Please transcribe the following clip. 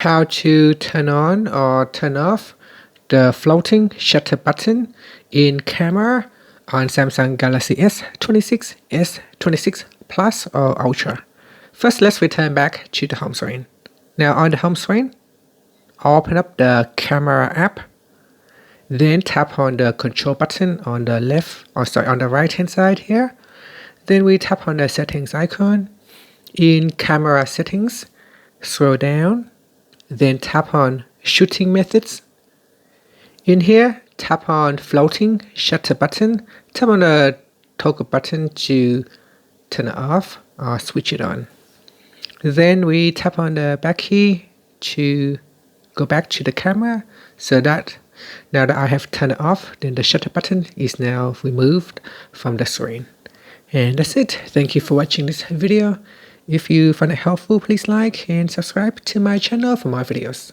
How to turn on or turn off the floating shutter button in camera on Samsung Galaxy S26, S26 Plus or Ultra. First, let's return back to the home screen. Now on the home screen, open up the camera app. Then tap on the control button on the on the right hand side here. Then we tap on the settings icon. In camera settings, scroll down. Then tap on shooting methods. In here, tap on floating shutter button. Tap on the toggle button to turn it off or switch it on. Then we tap on the back key to go back to the camera, so that now that I have turned it off, then the shutter button is now removed from the screen. And that's it. Thank you for watching this video. If you find it helpful, please like and subscribe to my channel for more videos.